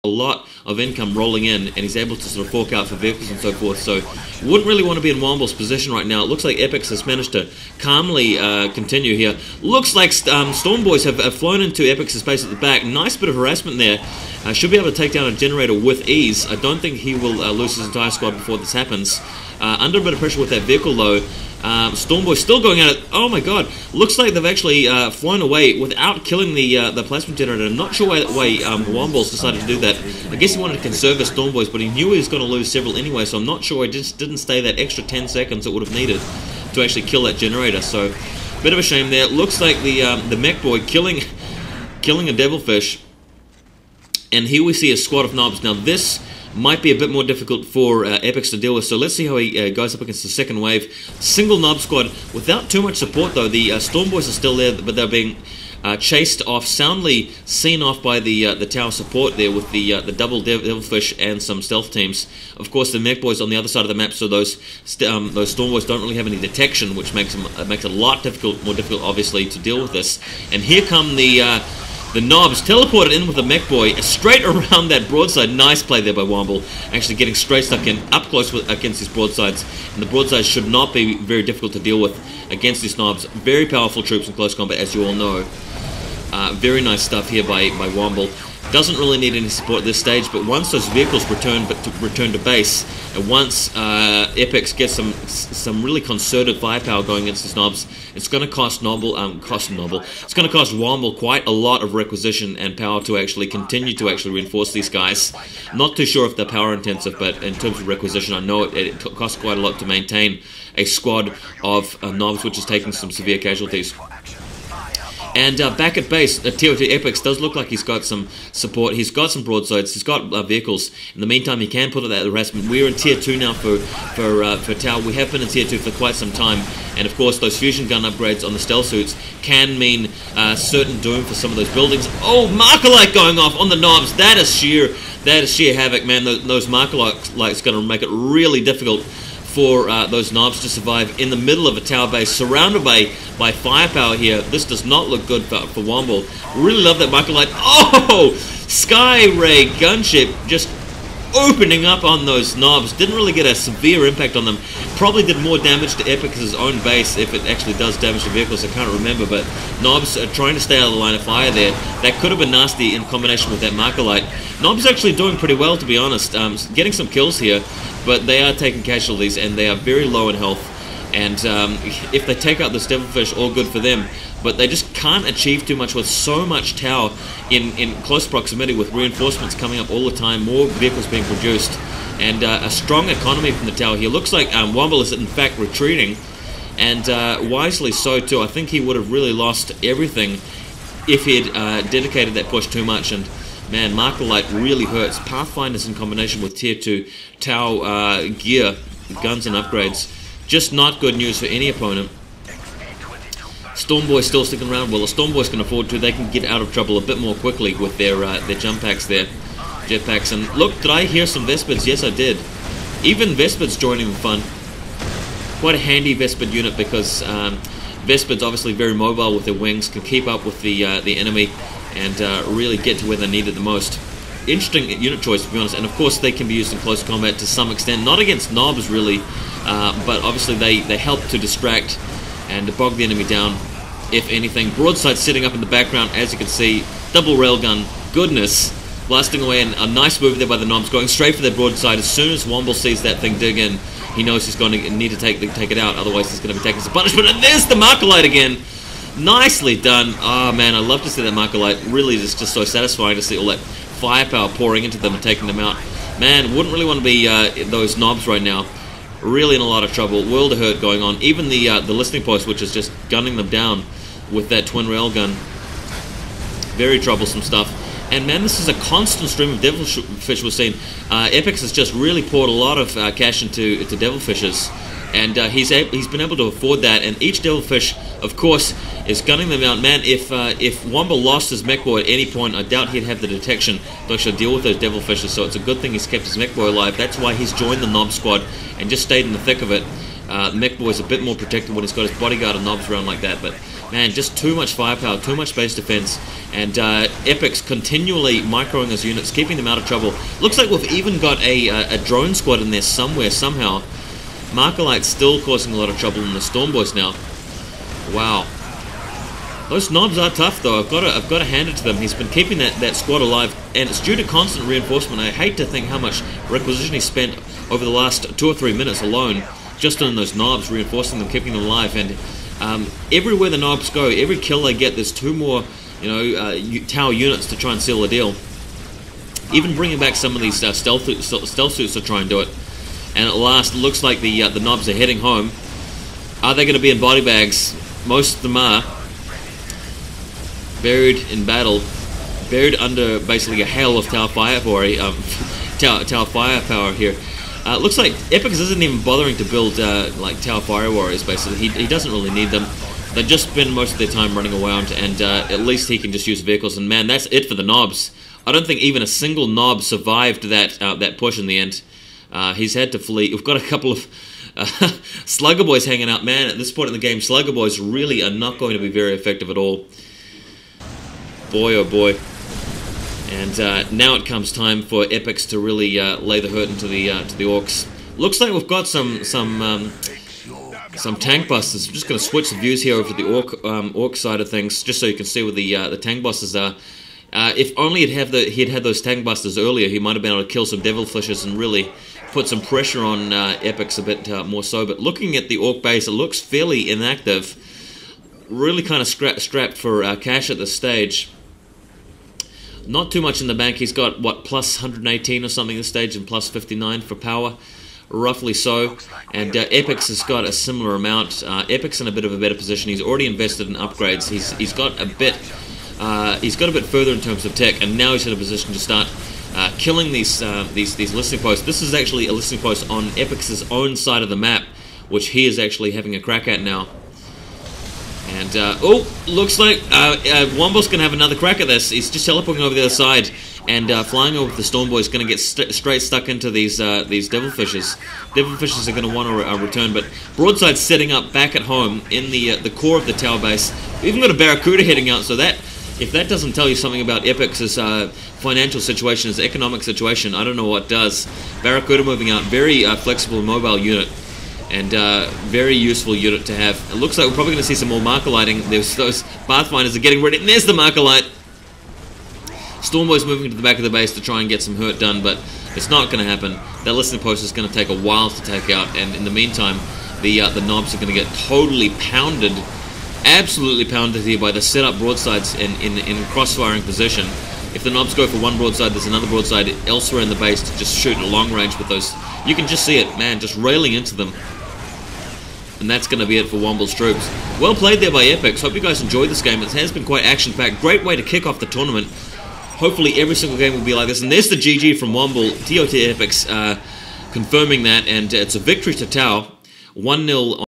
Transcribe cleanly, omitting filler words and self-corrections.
a lot of income rolling in, and he's able to sort of fork out for vehicles and so forth. So wouldn't really want to be in Womble's position right now. It looks like Epix has managed to calmly continue here. Looks like Storm Boys have flown into Epix's base at the back. Nice bit of harassment there. Should be able to take down a generator with ease. I don't think he will lose his entire squad before this happens. Under a bit of pressure with that vehicle though. Storm Boy still going at it. Oh my god. Looks like they've actually flown away without killing the plasma generator. I'm not sure why Womble's decided to do that. I guess he wanted to conserve his Storm Boys, but he knew he was going to lose several anyway, so I'm not sure he just didn't stay that extra 10 seconds it would have needed to actually kill that generator. So, bit of a shame there. Looks like the Mech Boy killing a Devilfish. And here we see a squad of knobs. Now this might be a bit more difficult for Epix to deal with, so let's see how he goes up against the second wave. Single knob squad without too much support though. The Storm Boys are still there, but they're being chased off, soundly seen off by the tower support there with the double Devilfish and some stealth teams. Of course, the Mech Boys on the other side of the map, so those Storm Boys don't really have any detection, which makes it a lot more difficult, obviously, to deal with this. And here come the knobs teleported in with the Mech Boy straight around that broadside. Nice play there by Womble, actually getting straight stuck in up close against these broadsides. And the broadsides should not be very difficult to deal with against these knobs. Very powerful troops in close combat, as you all know. Very nice stuff here by Womble. Doesn't really need any support at this stage, but once those vehicles return to base, and once Epix gets some really concerted firepower going against these knobs, it's going to cost It's going to cost Womble quite a lot of requisition and power to actually continue to reinforce these guys. Not too sure if they're power intensive, but in terms of requisition, I know it costs quite a lot to maintain a squad of knobs, which is taking some severe casualties. And back at base, ToT Epix does look like he's got some support. He's got some broadsides. He's got vehicles. In the meantime, he can put out that harassment. We're in Tier 2 now for Tau. We have been in Tier 2 for quite some time. And of course, those fusion gun upgrades on the stealth suits can mean certain doom for some of those buildings. Oh, Marker-Light going off on the knobs. That is sheer havoc, man. Those Marker-Light's going to make it really difficult for those knobs to survive in the middle of a tower base, surrounded by firepower here. This does not look good for Womble. Really love that Marker-Light. Oh! Sky Ray gunship just opening up on those knobs. Didn't really get a severe impact on them. Probably did more damage to Epix's own base, if it actually does damage to vehicles. I can't remember, but knobs are trying to stay out of the line of fire there. That could have been nasty in combination with that Marker-Light. Knobs actually doing pretty well, to be honest. Getting some kills here, but they are taking casualties, and they are very low in health. And if they take out this Devilfish, all good for them. But they just can't achieve too much with so much tower in close proximity, with reinforcements coming up all the time, more vehicles being produced, and a strong economy from the tower here. Looks like Womble is in fact retreating, and wisely so too. I think he would have really lost everything if he had dedicated that push too much. And man, Marker-Light really hurts. Pathfinders in combination with Tier 2 Tau gear, guns and upgrades. Just not good news for any opponent. Storm Boy still sticking around. Well, the Storm Boys can afford to. They can get out of trouble a bit more quickly with their jump packs there, jetpacks. And look, did I hear some Vespids? Yes, I did. Even Vespids joining the fun. Quite a handy Vespid unit, because Vespids obviously very mobile with their wings, can keep up with the enemy and really get to where they need it the most. Interesting unit choice, to be honest. And of course, they can be used in close combat to some extent. Not against knobs, really, but obviously they help to distract and to bog the enemy down, if anything. Broadside sitting up in the background, as you can see. Double railgun, goodness, blasting away, and a nice move there by the knobs, going straight for their broadside. As soon as Womble sees that thing dig in, he knows he's going to need to take it out, otherwise he's going to be taking some punishment. And there's the Marker-Light again. Nicely done. Oh man, I love to see that Marker-Light. Really, it's just so satisfying to see all that firepower pouring into them and taking them out. Man, wouldn't really want to be those knobs right now. Really in a lot of trouble. World of hurt going on. Even the listening post, which is just gunning them down with that twin railgun. Very troublesome stuff. And man, this is a constant stream of Devilfish we're seeing. Epix has just really poured a lot of cash into Devilfishes, and he's been able to afford that. And each Devilfish, of course, is gunning them out. Man, if Womble lost his Mech Boy at any point, I doubt he'd have the detection to actually deal with those Devilfishes. So it's a good thing he's kept his Mech Boy alive. That's why he's joined the Knob Squad and just stayed in the thick of it. The Mech Boy's a bit more protected when he's got his bodyguard and knobs around like that, but Man, just too much firepower, too much base defense, and Epix continually microing his units, keeping them out of trouble. Looks like we've even got a drone squad in there somewhere, somehow. Markerlight's still causing a lot of trouble in the Storm Boys now. Wow. Those knobs are tough, though. I've got to hand it to them. He's been keeping that squad alive, and it's due to constant reinforcement. I hate to think how much requisition he spent over the last 2 or 3 minutes alone, just on those knobs, reinforcing them, keeping them alive. And everywhere the knobs go, every kill they get, there's 2 more, Tau units to try and seal the deal. Even bringing back some of these stealth suits to try and do it. And at last, it looks like the knobs are heading home. Are they going to be in body bags? Most of them are. Buried in battle, buried under basically a hail of Tau firepower here. Looks like Epix isn't even bothering to build like Tau Fire Warriors. Basically, he doesn't really need them. They just spend most of their time running around, and at least he can just use vehicles. And man, that's it for the knobs. I don't think even a single knob survived that push in the end. He's had to flee. We've got a couple of Slugger Boys hanging out. Man, at this point in the game, Slugger Boys really are not going to be very effective at all. Boy, oh boy. And now it comes time for Epix to really lay the hurt into the Orcs. Looks like we've got some tank busters. I'm just going to switch the views here over to the Orc side of things, just so you can see where the tank busters are. If only he'd had those tank busters earlier, he might have been able to kill some devilfishes and really put some pressure on Epix a bit more so. But looking at the Orc base, it looks fairly inactive. Really kind of strapped for cash at this stage. Not too much in the bank. He's got, what, plus 118 or something this stage, and plus 59 for power, roughly so. And Epix has got a similar amount. Epix in a bit of a better position. He's already invested in upgrades. He's got a bit further in terms of tech, and now he's in a position to start killing these listening posts. This is actually a listening post on Epix's own side of the map, which he is actually having a crack at now. And, looks like Womble's going to have another crack at this. He's just teleporting over the other side, and flying over the Storm Boy is going to get straight stuck into these devilfishes. Devilfishes are going to want to return, but Broadside's setting up back at home in the core of the tower base. We've even got a Barracuda heading out, so that, if that doesn't tell you something about Epix's financial situation, his economic situation, I don't know what does. Barracuda moving out, very flexible mobile unit. And very useful unit to have. It looks like we're probably going to see some more marker lighting. Those Pathfinders are getting ready. And there's the marker light. Stormboy's moving to the back of the base to try and get some hurt done, but it's not going to happen. That listening post is going to take a while to take out, and in the meantime, the knobs are going to get totally pounded, absolutely pounded here by the set-up broadsides in cross-firing position. If the knobs go for one broadside, there's another broadside elsewhere in the base to just shoot at long range with those. You can just see it, man, just railing into them. And that's going to be it for Womble's troops. Well played there by Epix. Hope you guys enjoyed this game. It has been quite action-packed. Great way to kick off the tournament. Hopefully every single game will be like this. And there's the GG from Womble. ToT Epix confirming that. And it's a victory to Tau. 1-0.